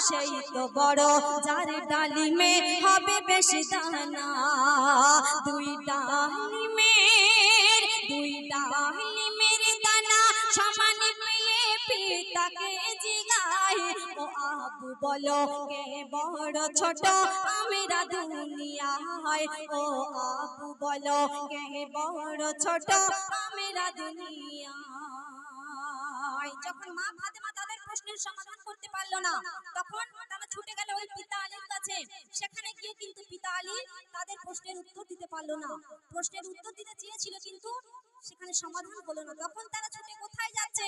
সেই তো বড় যার ডালিমে হবে বেশি দানা। দুই ডালিমের দানা সমান পেয়ে পিতাকে জিগায়, ও আবু বলো কে বড় ছোট আমরা দুনিয়ায়, ও আবু বলো কে বড় ছোট আমরা দুনিয়ায়। যখন মা ফাতেমা তাদের প্রশ্নের সমাধান করতে পারলো না, তখন তারা ছুটে গেল ওই পিতা আলীর কাছে। সেখানে গিয়ে কিন্তু পিতা আলী তাদের প্রশ্নের উত্তর দিতে পারলো না। প্রশ্নের উত্তর দিতে চেয়েছিল কিন্তু সেখানে সমাধান হলো না। তখন তারা ছুটে কোথায় যাচ্ছে,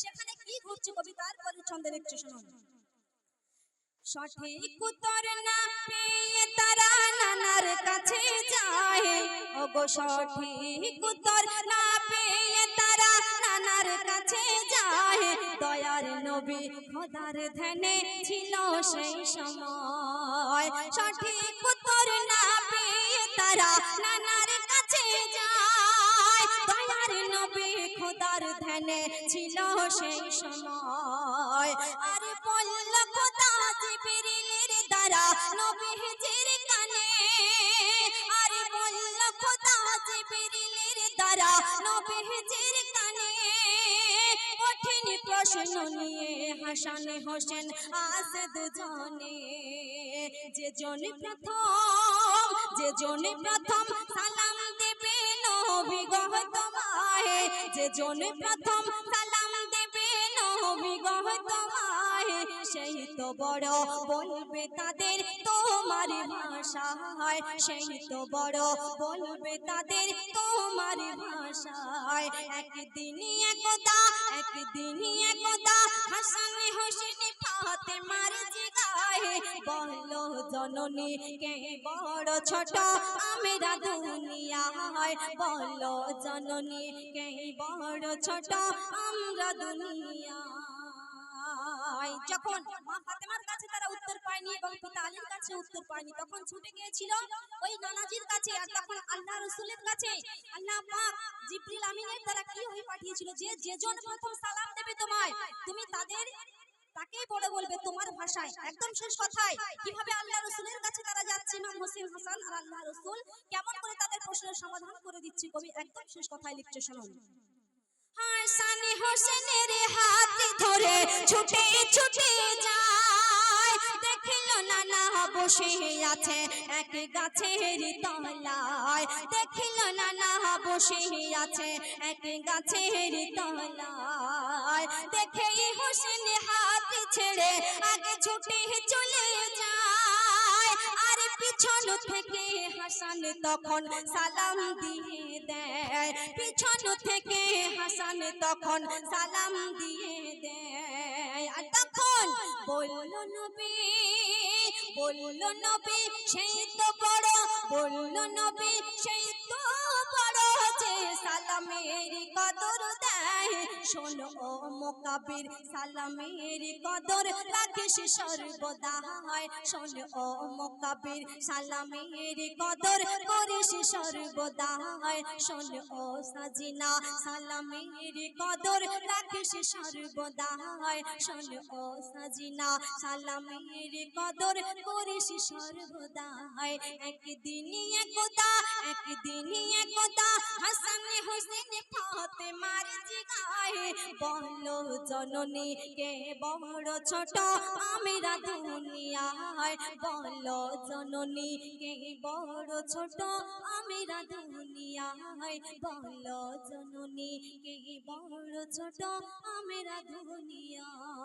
সেখানে কি ঘটছে, কবিতার পরের ছন্দে একটু শুনুন। সঠিক উত্তর না পেয়ে তারা নানার কাছে যায়, ওগো সঠিক উত্তর না পেয়ে তারা নানার কাছে যায়। দয়ার নবী খোদার ধ্যানে ছিল সেই সময়। সঠিক উত্তর না পেয়ে তারা নানার কাছে যায়, দয়ার নবী খোদার ধ্যানে ছিল সেই সময়। আরে বলল খোদা জিবরিলের দ্বারা নবীজির কানে, আরে বলল খোদা জিবরিলের দ্বারা নবীজির কানে। কঠিন প্রশ্ন নিয়ে হাসান হোসেন আজ দুজনে, যে জন প্রথম সালাম দেবে নবী গো তোমায়, যে জন প্রথম সালাম দেবে নবী গো তোমায়। সেই তো বড় বলবে তাদের তোমার ভাষায়, সেই তো বড় বলবে তাদের তোমার ভাষায়। একদিন একদা হাসান হোসেন ফাতেমার জিগায়, বলো জননী কে বড় ছোট আমরা দুনিয়ায়, বলো জননী কে বড় ছোট আমরা দুনিয়ায়। যখন মা ফাতেমার কাছে তারা উত্তর পায়নি এবং পিতা আলীর কাছে উত্তর পায়নি, তখন ছুটে গিয়েছিল ওই নানাজির কাছে। আর তখন আল্লাহ রাসূলের কাছে আল্লাহ পাক জিবরিল আমিনের দ্বারা কি ওহী পাঠিয়েছিল, যে যেজন প্রথম সালাম দেবে তোমায়, তুমি তাকেই বড় বলবে তোমার ভাষায়। একদম শেষ কথায় কিভাবে আল্লাহ রাসূলের কাছে তারা যাচ্ছে, ইমাম হোসেন হাসান আর আল্লাহ রাসূল কেমন করে তাদের প্রশ্নের সমাধান করে দিচ্ছে, কবি একদম শেষ কথায় লিখছে শুনুন। হাসান হোসেনের হাত ধরে ছুটে যায়, দেখল নানা বসে আছে এক গাছের তলায়, দেখল নানা বসে আছে এক গাছের তলায়। দেখেই হোসেন হাত ছেড়ে আগে ছুটে চলে যায়, আর পিছন থেকে হাসান তখন সালাম দিয়ে দেয়, পিছন থেকে হাসান তখন সালাম দিয়ে দেয়। আর তখন বলল নবী সেই তো বড়, বলল নবী সেই তো বড়, যে সালামের কদর দেয়। শোনো ও মুকাবির সালামের কদর রাখিস সর্বদা, শোনো ও মুকাবির সালামের কদর করিস সর্বদা। শোনো ও সাজিনা সালামের কদর রাখিস সর্বদা, শোনো ও সাজিনা সালামের কদর করিস সর্বদা। একদিন একদা হাসান হোসেন ফাতেমার জিগায়, বলো জননী কে বড় ছোট আমরা দুনিয়ায়, বলো জননী কে বড় ছোট আমরা দুনিয়ায়, বলো জননী কে বড় ছোট আমরা দুনিয়ায়।